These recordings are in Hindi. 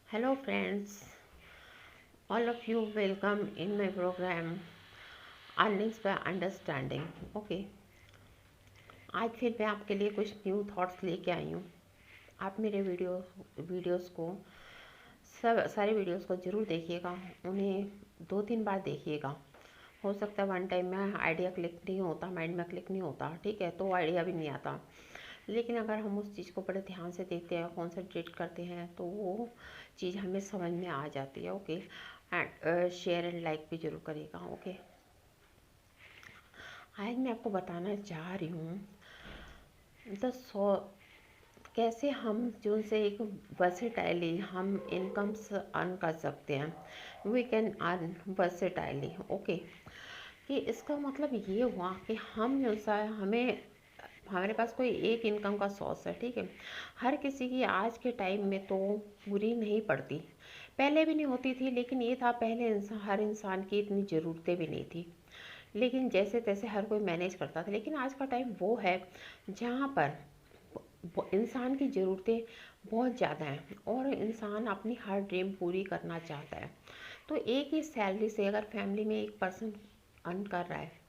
Hello friends, all of you welcome in my program Earnings by Understanding. Okay, आज फिर मैं आपके लिए कुछ न्यू थॉट्स लेके आई हूँ। आप मेरे वीडियोस को सारे वीडियोस को ज़रूर देखिएगा, उन्हें 2-3 बार देखिएगा। हो सकता है वन टाइम में आइडिया क्लिक नहीं होता, माइंड में क्लिक नहीं होता, ठीक है, तो आइडिया भी नहीं आता। लेकिन अगर हम उस चीज़ को बड़े ध्यान से देखते हैं, कॉन्सेंट्रेट करते हैं, तो वो चीज़ हमें समझ में आ जाती है। Okay, and share and like भी जरूर करिएगा। ओके, आज मैं आपको बताना चाह रही हूँ द सो कैसे हम जो से एक वर्सेटाइली हम इनकम्स अर्न कर सकते हैं। We can earn versatilely. Okay, कि इसका मतलब ये हुआ कि हम जो सा हमें हमारे पास कोई एक इनकम का सोर्स है, ठीक है। हर किसी की आज के टाइम में तो पूरी नहीं पड़ती, पहले भी नहीं होती थी, लेकिन ये था पहले हर इंसान की इतनी ज़रूरतें भी नहीं थी, लेकिन जैसे तैसे हर कोई मैनेज करता था। लेकिन आज का टाइम वो है जहाँ पर इंसान की ज़रूरतें बहुत ज़्यादा हैं और इंसान अपनी हर ड्रीम पूरी करना चाहता है। तो एक ही सैलरी से अगर फैमिली में एक पर्सन अर्न कर रहा है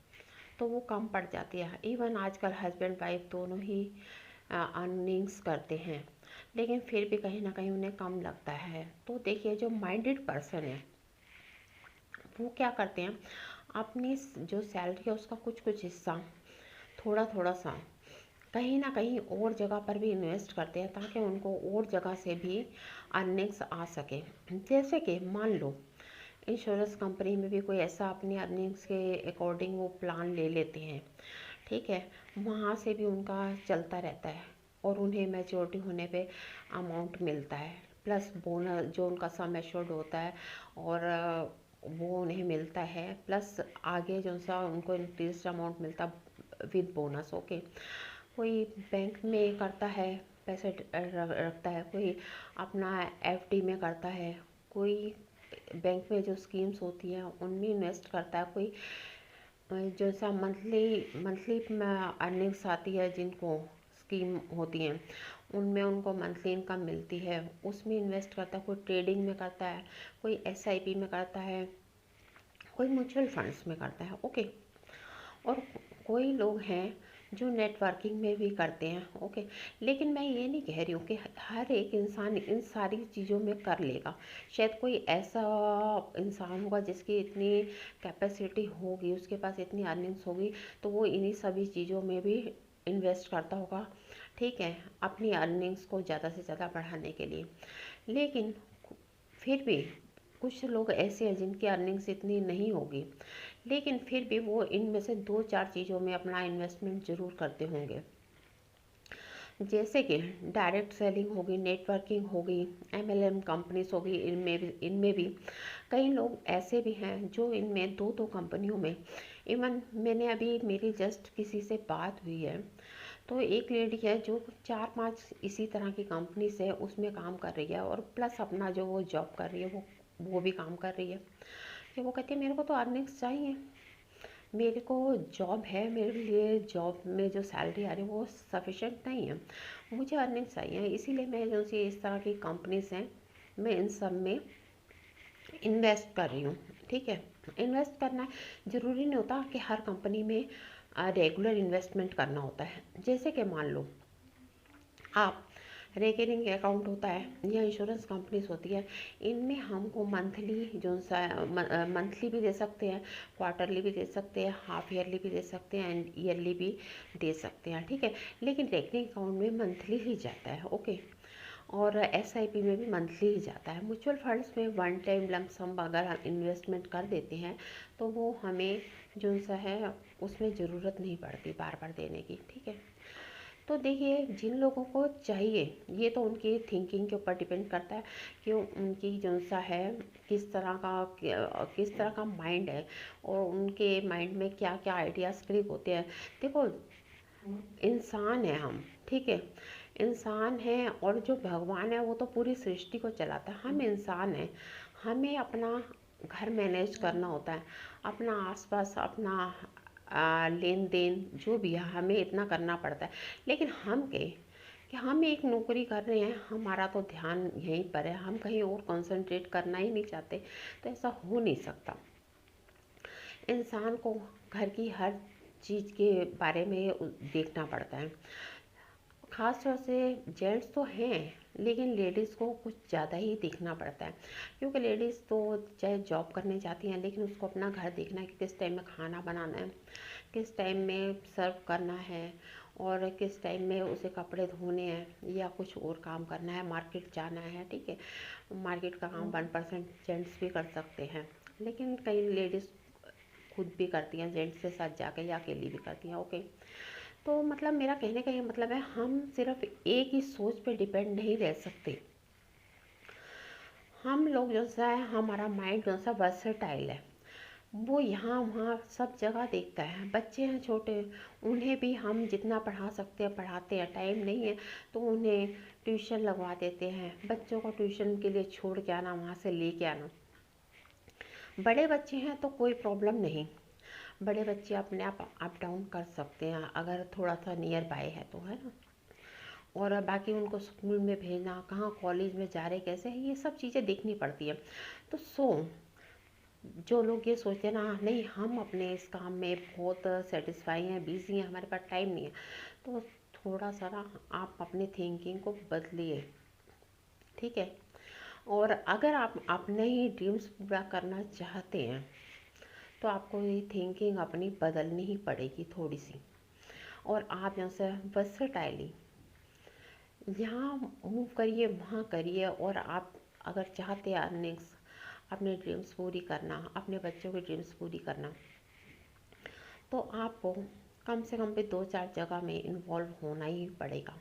तो वो कम पड़ जाती है। इवन आजकल हस्बैंड वाइफ दोनों ही अर्निंग्स करते हैं, लेकिन फिर भी कहीं ना कहीं उन्हें कम लगता है। तो देखिए, जो माइंडेड पर्सन है वो क्या करते हैं, अपनी जो सैलरी है उसका कुछ कुछ हिस्सा थोड़ा थोड़ा सा कहीं ना कहीं और जगह पर भी इन्वेस्ट करते हैं, ताकि उनको और जगह से भी अर्निंग्स आ सके। जैसे कि मान लो इंश्योरेंस कंपनी में भी कोई ऐसा अपनी अर्निंग्स के अकॉर्डिंग वो प्लान ले लेते हैं, ठीक है, वहाँ से भी उनका चलता रहता है और उन्हें मैच्योरिटी होने पे अमाउंट मिलता है, प्लस बोनस जो उनका सम एश्योर्ड होता है और वो उन्हें मिलता है, प्लस आगे जो सा उनको इंक्रीज अमाउंट मिलता विद बोनस। ओके, कोई बैंक में करता है, पैसे रखता है, कोई अपना एफडी में करता है, कोई बैंक में जो स्कीम्स होती हैं उनमें इन्वेस्ट करता है, कोई जैसा मंथली मंथली अर्निंग्स आती है, जिनको स्कीम होती हैं उनमें उनको मंथली इनकम मिलती है, उसमें इन्वेस्ट करता है। कोई ट्रेडिंग में करता है, कोई एसआईपी में करता है, कोई म्यूचुअल फंड्स में करता है। ओके, और कोई लोग हैं जो नेटवर्किंग में भी करते हैं। ओके, लेकिन मैं ये नहीं कह रही हूँ कि हर एक इंसान इन सारी चीज़ों में कर लेगा। शायद कोई ऐसा इंसान होगा जिसकी इतनी कैपेसिटी होगी, उसके पास इतनी अर्निंग्स होगी, तो वो इन्हीं सभी चीज़ों में भी इन्वेस्ट करता होगा, ठीक है, अपनी अर्निंग्स को ज़्यादा से ज़्यादा बढ़ाने के लिए। लेकिन फिर भी कुछ लोग ऐसे हैं जिनकी अर्निंग्स इतनी नहीं होगी, लेकिन फिर भी वो इनमें से 2-4 चीज़ों में अपना इन्वेस्टमेंट ज़रूर करते होंगे। जैसे कि डायरेक्ट सेलिंग होगी, नेटवर्किंग होगी, एमएलएम कंपनीज होगी, इनमें भी कई लोग ऐसे भी हैं जो इनमें दो दो कंपनियों में, इवन मैंने अभी मेरी जस्ट किसी से बात हुई है, तो एक लेडी है जो 4-5 इसी तरह की कंपनी से उसमें काम कर रही है, और प्लस अपना जो वो जॉब कर रही है वो भी काम कर रही है। कि वो कहती है मेरे को तो अर्निंग्स चाहिए, मेरे को जॉब है, मेरे लिए जॉब में जो सैलरी आ रही है वो सफिशेंट नहीं है, मुझे अर्निंग्स चाहिए, इसीलिए मैं जो सी इस तरह की कंपनीज हैं मैं इन सब में इन्वेस्ट कर रही हूँ। ठीक है, इन्वेस्ट करना ज़रूरी नहीं होता कि हर कंपनी में रेगुलर इन्वेस्टमेंट करना होता है। जैसे कि मान लो आप रेकरिंग अकाउंट होता है या इंश्योरेंस कंपनीज होती है, इनमें हमको मंथली जो सा मंथली भी दे सकते हैं, क्वार्टरली भी दे सकते हैं, हाफ ईयरली भी दे सकते हैं, एंड ईयरली भी दे सकते हैं, ठीक है। लेकिन रेकरिंग अकाउंट में मंथली ही जाता है। ओके, और एसआईपी में भी मंथली ही जाता है। म्यूचुअल फंड्स में वन टाइम लम सम अगर हम इन्वेस्टमेंट कर देते हैं तो वो हमें जो सा है उसमें ज़रूरत नहीं पड़ती बार बार देने की, ठीक है। तो देखिए, जिन लोगों को चाहिए, ये तो उनकी थिंकिंग के ऊपर डिपेंड करता है कि उनकी जो सा है किस तरह का माइंड है और उनके माइंड में क्या क्या आइडियाज़ क्लिक होते हैं। देखो, इंसान है हम, ठीक है, इंसान है, और जो भगवान है वो तो पूरी सृष्टि को चलाता है। हम इंसान हैं, हमें अपना घर मैनेज करना होता है, अपना आसपास अपना लेन देन जो भी है हमें इतना करना पड़ता है। लेकिन हम के कि हम एक नौकरी कर रहे हैं, हमारा तो ध्यान यहीं पर है, हम कहीं और कंसंट्रेट करना ही नहीं चाहते, तो ऐसा हो नहीं सकता। इंसान को घर की हर चीज़ के बारे में देखना पड़ता है। ख़ास तौर से जेंट्स तो हैं, लेकिन लेडीज़ को कुछ ज़्यादा ही देखना पड़ता है, क्योंकि लेडीज़ तो चाहे जॉब करने जाती हैं, लेकिन उसको अपना घर देखना है कि किस टाइम में खाना बनाना है, किस टाइम में सर्व करना है, और किस टाइम में उसे कपड़े धोने हैं या कुछ और काम करना है, मार्केट जाना है। ठीक है, मार्केट का काम 1% जेंट्स भी कर सकते हैं, लेकिन कई लेडीज़ खुद भी करती हैं, जेंट्स के साथ जाके या अकेली भी करती हैं। ओके, तो मतलब मेरा कहने का ये मतलब है, हम सिर्फ एक ही सोच पे डिपेंड नहीं रह सकते। हम लोग जो सा है, हमारा माइंड जो सा वर्सेटाइल है, वो यहाँ वहाँ सब जगह देखता है। बच्चे हैं छोटे, उन्हें भी हम जितना पढ़ा सकते हैं पढ़ाते हैं, टाइम नहीं है तो उन्हें ट्यूशन लगवा देते हैं, बच्चों को ट्यूशन के लिए छोड़ के आना, वहाँ से लेके आना। बड़े बच्चे हैं तो कोई प्रॉब्लम नहीं, बड़े बच्चे अपने आप अप डाउन कर सकते हैं अगर थोड़ा सा नियर बाय है तो, है ना। और बाकी उनको स्कूल में भेजना, कहाँ कॉलेज में जा रहे कैसे है, ये सब चीज़ें देखनी पड़ती है। तो जो लोग ये सोचते हैं ना, नहीं हम अपने इस काम में बहुत सेटिस्फाई हैं, बिजी हैं, हमारे पास टाइम नहीं है, तो थोड़ा सा ना आप अपनी थिंकिंग को बदलिए। ठीक है, और अगर आप अपने ही ड्रीम्स पूरा करना चाहते हैं, तो आपको ये थिंकिंग अपनी बदलनी ही पड़ेगी थोड़ी सी। और आप यहाँ से वर्सेटाइली यहाँ मूव करिए, वहाँ करिए, और आप अगर चाहते हैं अर्निंग्स, अपने ड्रीम्स पूरी करना, अपने बच्चों की ड्रीम्स पूरी करना, तो आपको कम से कम भी 2-4 जगह में इन्वॉल्व होना ही पड़ेगा।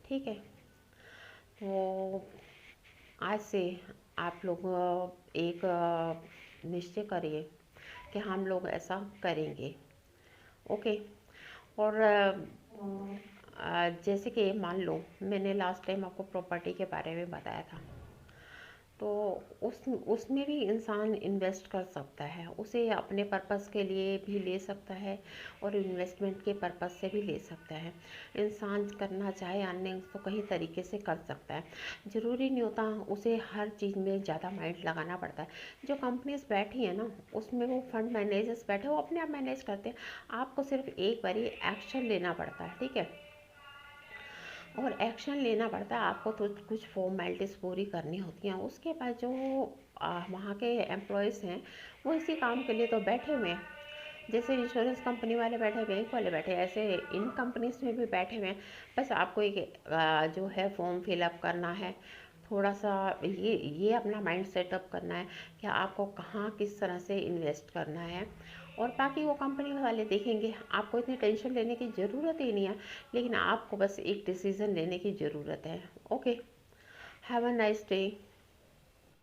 ठीक है, तो आज से आप लोग एक निश्चय करिए कि हम लोग ऐसा करेंगे। ओके, और जैसे कि मान लो मैंने लास्ट टाइम आपको प्रॉपर्टी के बारे में बताया था, तो उसमें भी इंसान इन्वेस्ट कर सकता है, उसे अपने पर्पस के लिए भी ले सकता है और इन्वेस्टमेंट के पर्पस से भी ले सकता है। इंसान करना चाहे अर्निंग तो कई तरीके से कर सकता है, ज़रूरी नहीं होता उसे हर चीज़ में ज़्यादा माइंड लगाना पड़ता है। जो कंपनीज बैठी है ना, उसमें वो फंड मैनेजर्स बैठे, वो अपने आप मैनेज करते हैं, आपको सिर्फ एक बारी एक्शन लेना पड़ता है। ठीक है, और एक्शन लेना पड़ता है आपको, तो कुछ फॉर्मेलिटीज़ पूरी करनी होती हैं। उसके बाद जो वहाँ के एम्प्लॉयज़ हैं, वो इसी काम के लिए तो बैठे हुए हैं। जैसे इंश्योरेंस कंपनी वाले बैठे, बैंक वाले बैठे, ऐसे इन कंपनीज में भी बैठे हुए हैं। बस आपको एक जो है फॉर्म फिलअप करना है, थोड़ा सा ये अपना माइंड सेटअप करना है कि आपको कहाँ किस तरह से इन्वेस्ट करना है, और बाकी वो कंपनी वाले देखेंगे। आपको इतनी टेंशन लेने की ज़रूरत ही नहीं है, लेकिन आपको बस एक डिसीज़न लेने की ज़रूरत है। Okay, have a nice day.